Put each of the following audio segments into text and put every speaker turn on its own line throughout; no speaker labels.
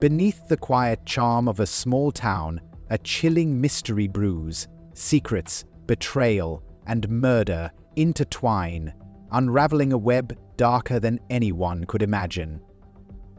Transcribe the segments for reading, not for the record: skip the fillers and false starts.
Beneath the quiet charm of a small town, a chilling mystery brews. Secrets, betrayal, and murder intertwine, unraveling a web darker than anyone could imagine.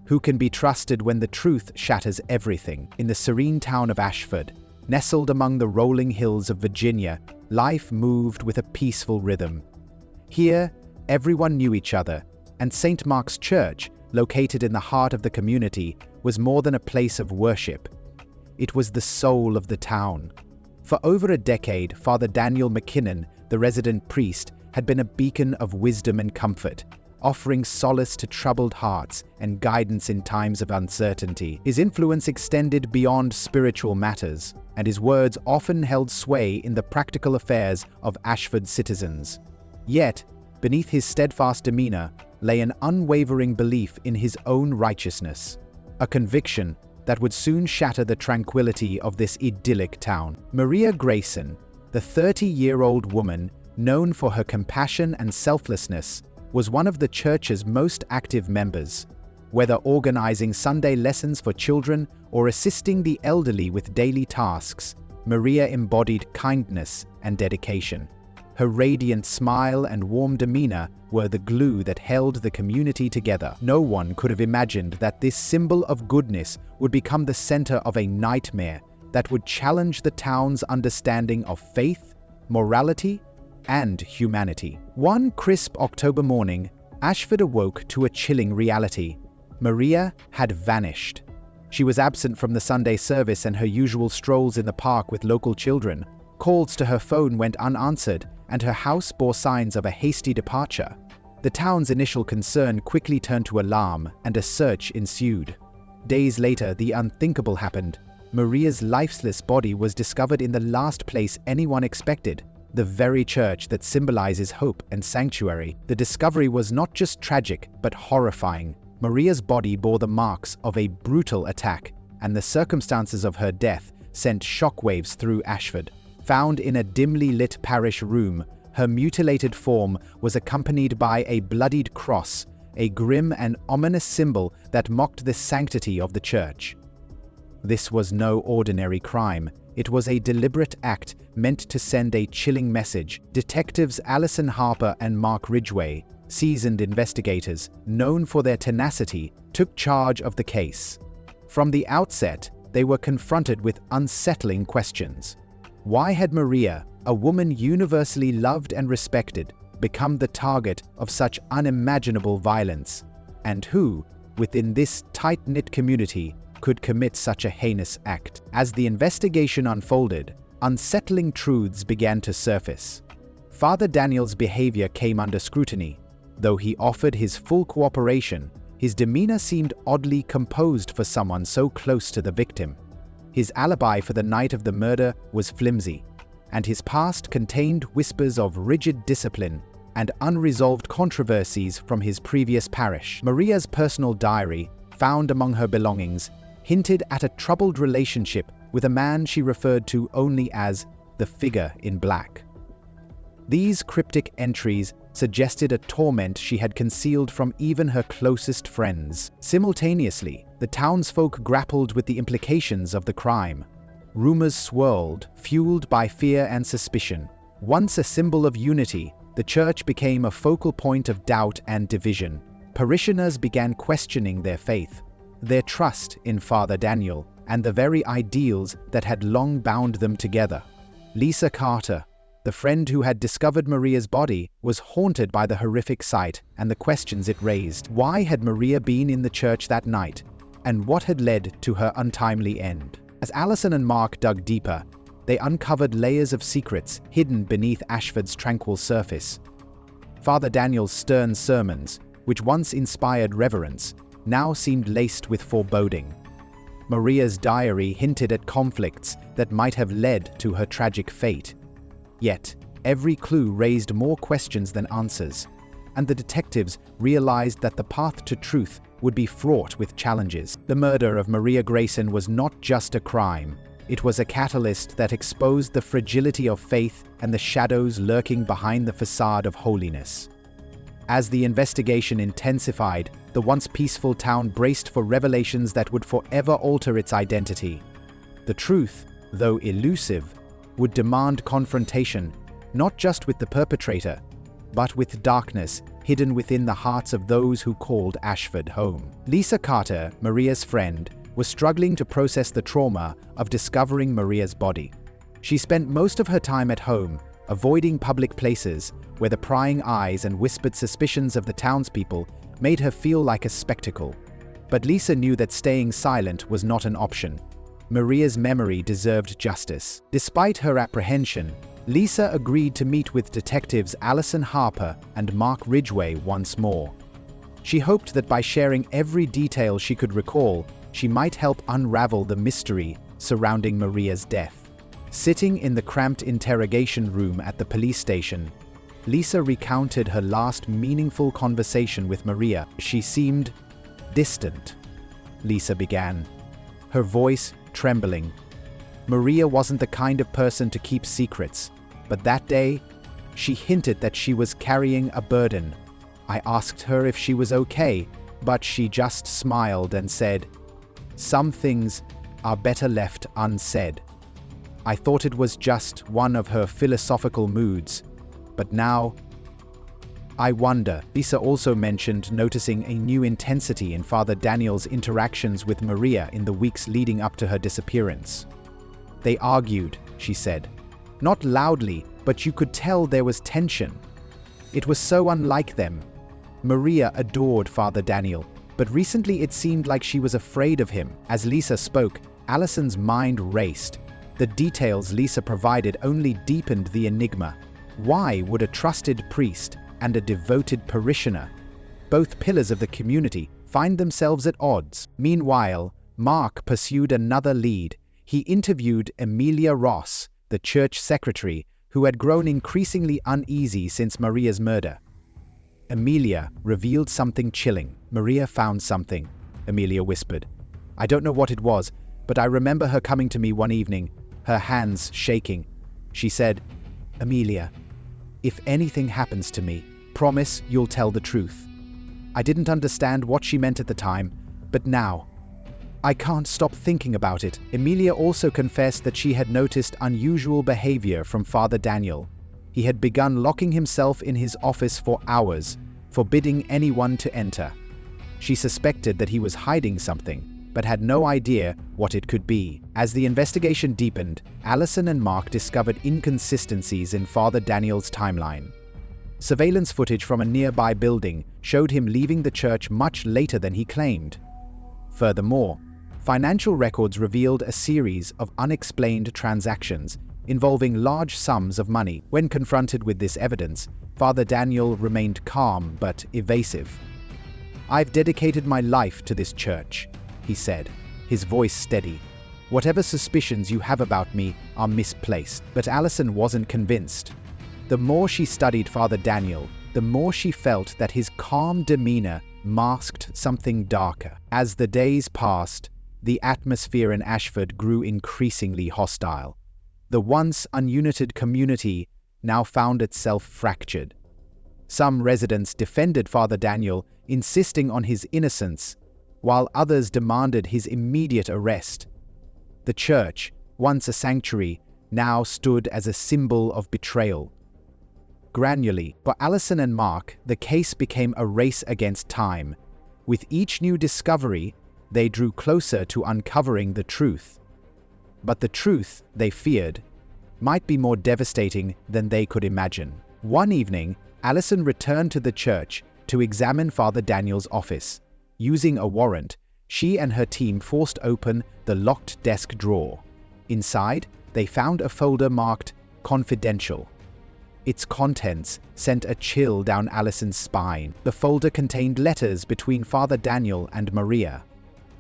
Who can be trusted when the truth shatters everything? In the serene town of Ashford, nestled among the rolling hills of Virginia, life moved with a peaceful rhythm. Here, everyone knew each other, and St. Mark's Church, located in the heart of the community, was more than a place of worship. It was the soul of the town. For over a decade, Father Daniel McKinnon, the resident priest, had been a beacon of wisdom and comfort, offering solace to troubled hearts and guidance in times of uncertainty. His influence extended beyond spiritual matters, and his words often held sway in the practical affairs of Ashford's citizens. Yet, beneath his steadfast demeanor lay an unwavering belief in his own righteousness, a conviction that would soon shatter the tranquility of this idyllic town. Maria Grayson, the 30-year-old woman known for her compassion and selflessness, was one of the church's most active members. Whether organizing Sunday lessons for children or assisting the elderly with daily tasks, Maria embodied kindness and dedication. Her radiant smile and warm demeanor were the glue that held the community together. No one could have imagined that this symbol of goodness would become the center of a nightmare that would challenge the town's understanding of faith, morality, and humanity. One crisp October morning, Ashford awoke to a chilling reality. Maria had vanished. She was absent from the Sunday service and her usual strolls in the park with local children. Calls to her phone went unanswered, and her house bore signs of a hasty departure. The town's initial concern quickly turned to alarm, and a search ensued. Days later, the unthinkable happened. Maria's lifeless body was discovered in the last place anyone expected, the very church that symbolizes hope and sanctuary. The discovery was not just tragic, but horrifying. Maria's body bore the marks of a brutal attack, and the circumstances of her death sent shockwaves through Ashford. Found in a dimly lit parish room, her mutilated form was accompanied by a bloodied cross, a grim and ominous symbol that mocked the sanctity of the church. This was no ordinary crime. It was a deliberate act meant to send a chilling message. Detectives Alison Harper and Mark Ridgway, seasoned investigators known for their tenacity, took charge of the case. From the outset, they were confronted with unsettling questions. Why had Maria, a woman universally loved and respected, become the target of such unimaginable violence? And who, within this tight-knit community, could commit such a heinous act? As the investigation unfolded, unsettling truths began to surface. Father Daniel's behavior came under scrutiny. Though he offered his full cooperation, his demeanor seemed oddly composed for someone so close to the victim. His alibi for the night of the murder was flimsy, and his past contained whispers of rigid discipline and unresolved controversies from his previous parish. Maria's personal diary, found among her belongings, hinted at a troubled relationship with a man she referred to only as the figure in black. These cryptic entries suggested a torment she had concealed from even her closest friends. Simultaneously, the townsfolk grappled with the implications of the crime. Rumors swirled, fueled by fear and suspicion. Once a symbol of unity, the church became a focal point of doubt and division. Parishioners began questioning their faith, their trust in Father Daniel, and the very ideals that had long bound them together. Lisa Carter, the friend who had discovered Maria's body, was haunted by the horrific sight and the questions it raised. Why had Maria been in the church that night, and what had led to her untimely end? As Alison and Mark dug deeper, they uncovered layers of secrets hidden beneath Ashford's tranquil surface. Father Daniel's stern sermons, which once inspired reverence, now seemed laced with foreboding. Maria's diary hinted at conflicts that might have led to her tragic fate. Yet, every clue raised more questions than answers, and the detectives realized that the path to truth would be fraught with challenges. The murder of Maria Grayson was not just a crime. It was a catalyst that exposed the fragility of faith and the shadows lurking behind the facade of holiness. As the investigation intensified, the once peaceful town braced for revelations that would forever alter its identity. The truth, though elusive, would demand confrontation, not just with the perpetrator, but with darkness hidden within the hearts of those who called Ashford home. Lisa Carter, Maria's friend, was struggling to process the trauma of discovering Maria's body. She spent most of her time at home, avoiding public places where the prying eyes and whispered suspicions of the townspeople made her feel like a spectacle. But Lisa knew that staying silent was not an option. Maria's memory deserved justice. Despite her apprehension, Lisa agreed to meet with detectives Alison Harper and Mark Ridgway once more. She hoped that by sharing every detail she could recall, she might help unravel the mystery surrounding Maria's death. Sitting in the cramped interrogation room at the police station, Lisa recounted her last meaningful conversation with Maria. She seemed distant, Lisa began, her voice trembling. Maria wasn't the kind of person to keep secrets, but that day, she hinted that she was carrying a burden. I asked her if she was okay, but she just smiled and said, "Some things are better left unsaid." I thought it was just one of her philosophical moods, but now I wonder. Lisa also mentioned noticing a new intensity in Father Daniel's interactions with Maria in the weeks leading up to her disappearance. They argued, she said. Not loudly, but you could tell there was tension. It was so unlike them. Maria adored Father Daniel, but recently it seemed like she was afraid of him. As Lisa spoke, Alison's mind raced. The details Lisa provided only deepened the enigma. Why would a trusted priest and a devoted parishioner, both pillars of the community, find themselves at odds? Meanwhile, Mark pursued another lead. He interviewed Emilia Ross, the church secretary, who had grown increasingly uneasy since Maria's murder. Emilia revealed something chilling. "Maria found something," Emilia whispered. "I don't know what it was, but I remember her coming to me one evening, her hands shaking. She said, 'Emilia, if anything happens to me, promise you'll tell the truth.' I didn't understand what she meant at the time, but now, I can't stop thinking about it." Emilia also confessed that she had noticed unusual behavior from Father Daniel. He had begun locking himself in his office for hours, forbidding anyone to enter. She suspected that he was hiding something, but had no idea what it could be. As the investigation deepened, Alison and Mark discovered inconsistencies in Father Daniel's timeline. Surveillance footage from a nearby building showed him leaving the church much later than he claimed. Furthermore, financial records revealed a series of unexplained transactions involving large sums of money. When confronted with this evidence, Father Daniel remained calm but evasive. "I've dedicated my life to this church," he said, his voice steady. "Whatever suspicions you have about me are misplaced." But Alison wasn't convinced. The more she studied Father Daniel, the more she felt that his calm demeanor masked something darker. As the days passed, the atmosphere in Ashford grew increasingly hostile. The once ununited community now found itself fractured. Some residents defended Father Daniel, insisting on his innocence, while others demanded his immediate arrest. The church, once a sanctuary, now stood as a symbol of betrayal. Gradually, for Alison and Mark, the case became a race against time. With each new discovery, they drew closer to uncovering the truth. But the truth, they feared, might be more devastating than they could imagine. One evening, Alison returned to the church to examine Father Daniel's office. Using a warrant, she and her team forced open the locked desk drawer. Inside, they found a folder marked "Confidential." Its contents sent a chill down Alison's spine. The folder contained letters between Father Daniel and Maria.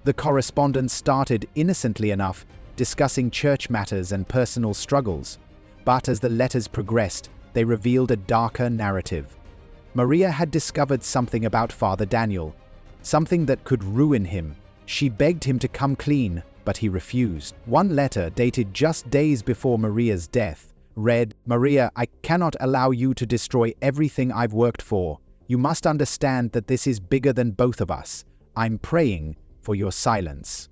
The correspondence started innocently enough, discussing church matters and personal struggles. But as the letters progressed, they revealed a darker narrative. Maria had discovered something about Father Daniel, something that could ruin him. She begged him to come clean, but he refused. One letter, dated just days before Maria's death, read, "Maria, I cannot allow you to destroy everything I've worked for. You must understand that this is bigger than both of us. I'm praying for your silence."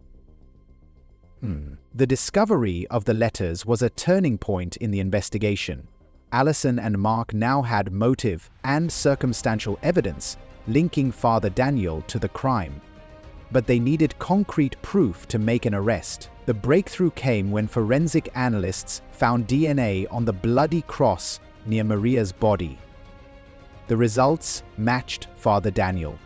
The discovery of the letters was a turning point in the investigation. Allison and Mark now had motive and circumstantial evidence linking Father Daniel to the crime. But they needed concrete proof to make an arrest. The breakthrough came when forensic analysts found DNA on the bloody cross near Maria's body. The results matched Father Daniel.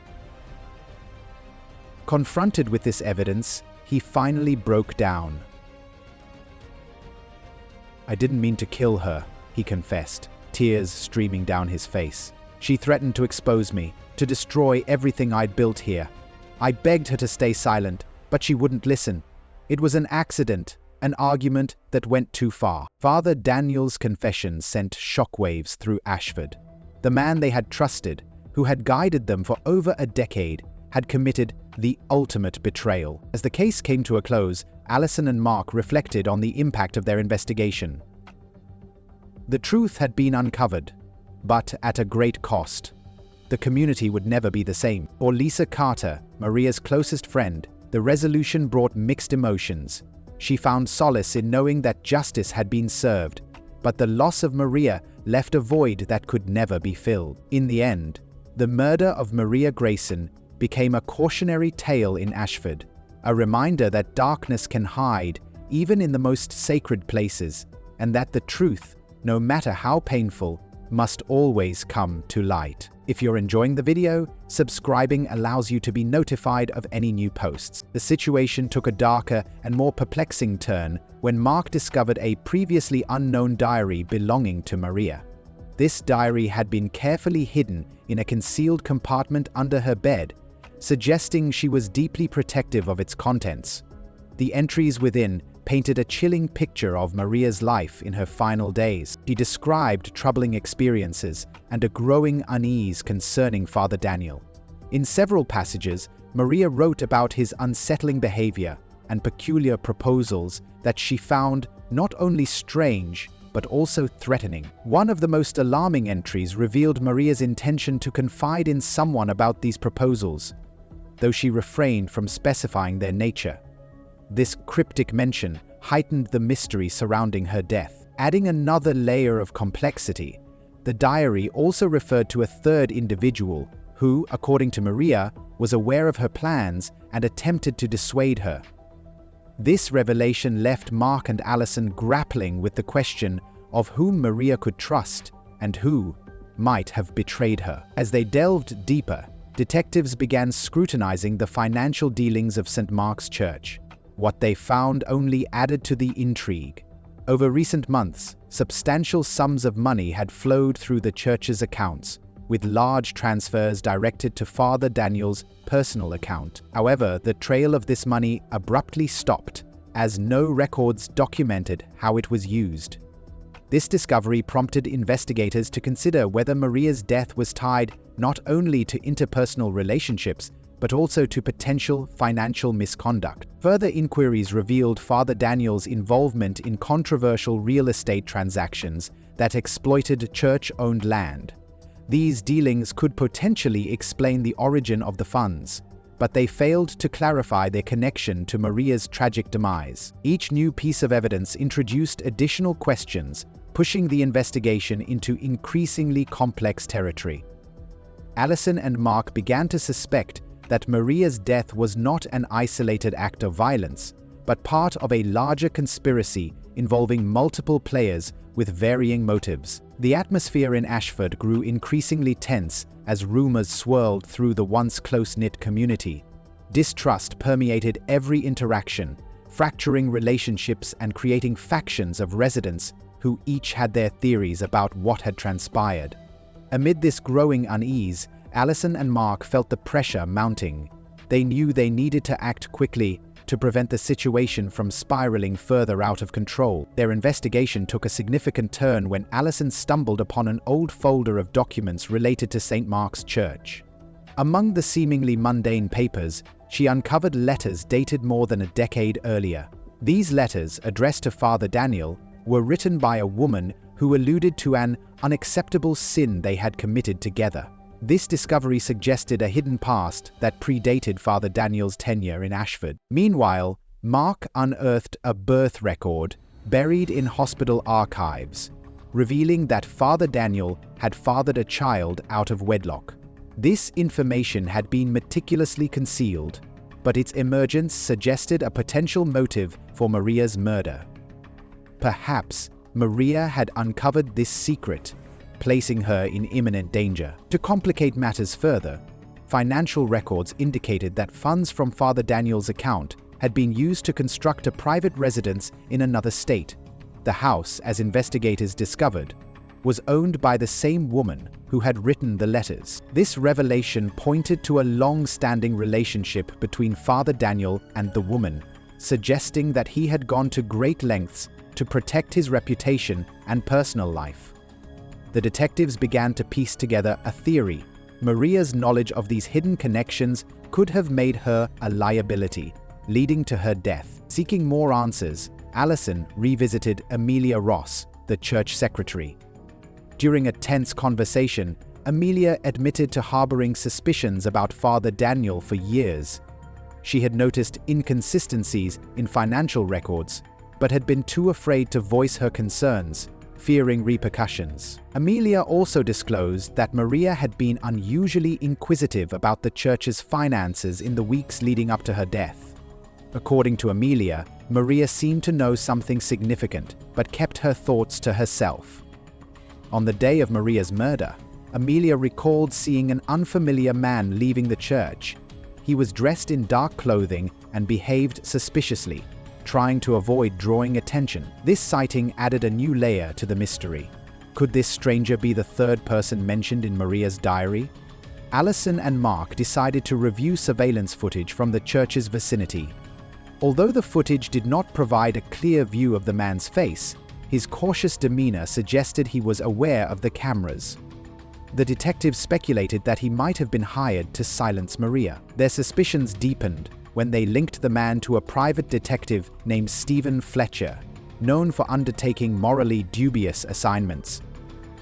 Confronted with this evidence, he finally broke down. "I didn't mean to kill her," he confessed, tears streaming down his face. "She threatened to expose me, to destroy everything I'd built here. I begged her to stay silent, but she wouldn't listen. It was an accident, an argument that went too far." Father Daniel's confession sent shockwaves through Ashford. The man they had trusted, who had guided them for over a decade, had committed the ultimate betrayal. As the case came to a close, Allison and Mark reflected on the impact of their investigation. The truth had been uncovered, but at a great cost. The community would never be the same. For Lisa Carter, Maria's closest friend, the resolution brought mixed emotions. She found solace in knowing that justice had been served, but the loss of Maria left a void that could never be filled. In the end, the murder of Maria Grayson became a cautionary tale in Ashford, a reminder that darkness can hide even in the most sacred places, and that the truth, no matter how painful, must always come to light. If you're enjoying the video, subscribing allows you to be notified of any new posts. The situation took a darker and more perplexing turn when Mark discovered a previously unknown diary belonging to Maria. This diary had been carefully hidden in a concealed compartment under her bed, suggesting she was deeply protective of its contents. The entries within painted a chilling picture of Maria's life in her final days. She described troubling experiences and a growing unease concerning Father Daniel. In several passages, Maria wrote about his unsettling behavior and peculiar proposals that she found not only strange, but also threatening. One of the most alarming entries revealed Maria's intention to confide in someone about these proposals, though she refrained from specifying their nature. This cryptic mention heightened the mystery surrounding her death. Adding another layer of complexity, the diary also referred to a third individual who, according to Maria, was aware of her plans and attempted to dissuade her. This revelation left Mark and Allison grappling with the question of whom Maria could trust and who might have betrayed her. As they delved deeper, detectives began scrutinizing the financial dealings of St. Mark's Church. What they found only added to the intrigue. Over recent months, substantial sums of money had flowed through the church's accounts, with large transfers directed to Father Daniel's personal account. However, the trail of this money abruptly stopped, as no records documented how it was used. This discovery prompted investigators to consider whether Maria's death was tied not only to interpersonal relationships, but also to potential financial misconduct. Further inquiries revealed Father Daniel's involvement in controversial real estate transactions that exploited church-owned land. These dealings could potentially explain the origin of the funds, but they failed to clarify their connection to Maria's tragic demise. Each new piece of evidence introduced additional questions, pushing the investigation into increasingly complex territory. Allison and Mark began to suspect that Maria's death was not an isolated act of violence, but part of a larger conspiracy involving multiple players with varying motives. The atmosphere in Ashford grew increasingly tense as rumors swirled through the once close-knit community. Distrust permeated every interaction, fracturing relationships and creating factions of residents who each had their theories about what had transpired. Amid this growing unease, Allison and Mark felt the pressure mounting. They knew they needed to act quickly to prevent the situation from spiraling further out of control. Their investigation took a significant turn when Allison stumbled upon an old folder of documents related to St. Mark's Church. Among the seemingly mundane papers, she uncovered letters dated more than a decade earlier. These letters, addressed to Father Daniel, were written by a woman who alluded to an unacceptable sin they had committed together. This discovery suggested a hidden past that predated Father Daniel's tenure in Ashford. Meanwhile, Mark unearthed a birth record buried in hospital archives, revealing that Father Daniel had fathered a child out of wedlock. This information had been meticulously concealed, but its emergence suggested a potential motive for Maria's murder. Perhaps Maria had uncovered this secret, placing her in imminent danger. To complicate matters further, financial records indicated that funds from Father Daniel's account had been used to construct a private residence in another state. The house, as investigators discovered, was owned by the same woman who had written the letters. This revelation pointed to a long-standing relationship between Father Daniel and the woman, suggesting that he had gone to great lengths to protect his reputation and personal life. The detectives began to piece together a theory. Maria's knowledge of these hidden connections could have made her a liability, leading to her death. Seeking more answers, Allison revisited Amelia Ross, the church secretary. During a tense conversation, Amelia admitted to harboring suspicions about Father Daniel for years. She had noticed inconsistencies in financial records, but had been too afraid to voice her concerns, fearing repercussions. Amelia also disclosed that Maria had been unusually inquisitive about the church's finances in the weeks leading up to her death. According to Amelia, Maria seemed to know something significant, but kept her thoughts to herself. On the day of Maria's murder, Amelia recalled seeing an unfamiliar man leaving the church. He was dressed in dark clothing and behaved suspiciously, trying to avoid drawing attention. This sighting added a new layer to the mystery. Could this stranger be the third person mentioned in Maria's diary? Allison and Mark decided to review surveillance footage from the church's vicinity. Although the footage did not provide a clear view of the man's face, his cautious demeanor suggested he was aware of the cameras. The detectives speculated that he might have been hired to silence Maria. Their suspicions deepened when they linked the man to a private detective named Stephen Fletcher, known for undertaking morally dubious assignments.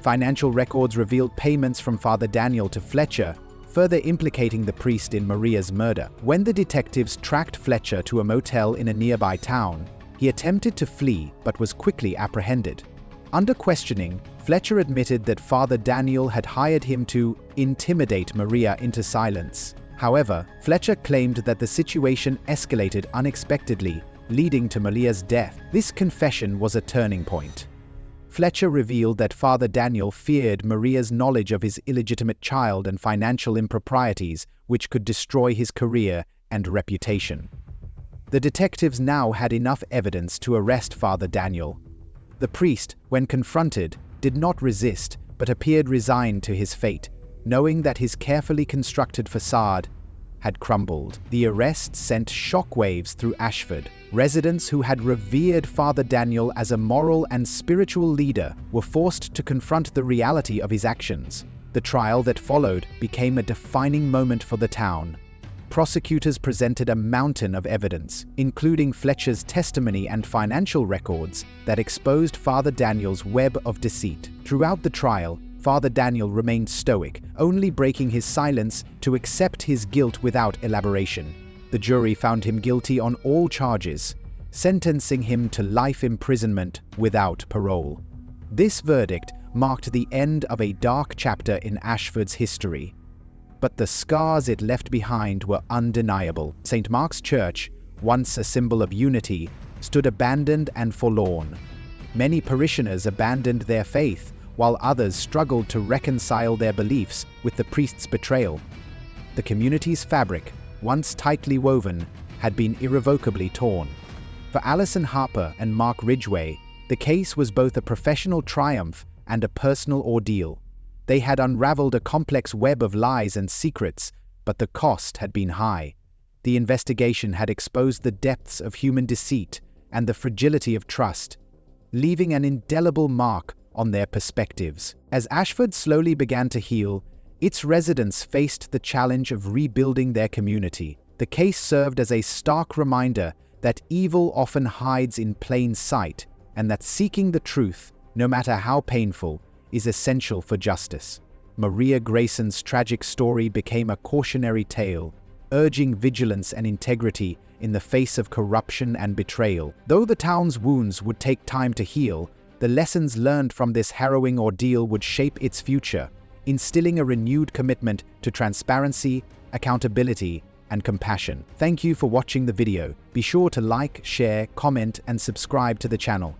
Financial records revealed payments from Father Daniel to Fletcher, further implicating the priest in Maria's murder. When the detectives tracked Fletcher to a motel in a nearby town, he attempted to flee but was quickly apprehended. Under questioning, Fletcher admitted that Father Daniel had hired him to intimidate Maria into silence. However, Fletcher claimed that the situation escalated unexpectedly, leading to Maria's death. This confession was a turning point. Fletcher revealed that Father Daniel feared Maria's knowledge of his illegitimate child and financial improprieties, which could destroy his career and reputation. The detectives now had enough evidence to arrest Father Daniel. The priest, when confronted, did not resist, but appeared resigned to his fate, knowing that his carefully constructed facade had crumbled. The arrest sent shockwaves through Ashford. Residents who had revered Father Daniel as a moral and spiritual leader were forced to confront the reality of his actions. The trial that followed became a defining moment for the town. Prosecutors presented a mountain of evidence, including Fletcher's testimony and financial records, that exposed Father Daniel's web of deceit. Throughout the trial, Father Daniel remained stoic, only breaking his silence to accept his guilt without elaboration. The jury found him guilty on all charges, sentencing him to life imprisonment without parole. This verdict marked the end of a dark chapter in Ashford's history. But the scars it left behind were undeniable. St. Mark's Church, once a symbol of unity, stood abandoned and forlorn. Many parishioners abandoned their faith, while others struggled to reconcile their beliefs with the priest's betrayal. The community's fabric, once tightly woven, had been irrevocably torn. For Alison Harper and Mark Ridgway, the case was both a professional triumph and a personal ordeal. They had unraveled a complex web of lies and secrets, but the cost had been high. The investigation had exposed the depths of human deceit and the fragility of trust, leaving an indelible mark on their perspectives. As Ashford slowly began to heal, its residents faced the challenge of rebuilding their community. The case served as a stark reminder that evil often hides in plain sight, and that seeking the truth, no matter how painful, is essential for justice. Maria Grayson's tragic story became a cautionary tale, urging vigilance and integrity in the face of corruption and betrayal. Though the town's wounds would take time to heal, the lessons learned from this harrowing ordeal would shape its future, instilling a renewed commitment to transparency, accountability, and compassion. Thank you for watching the video. Be sure to like, share, comment, and subscribe to the channel.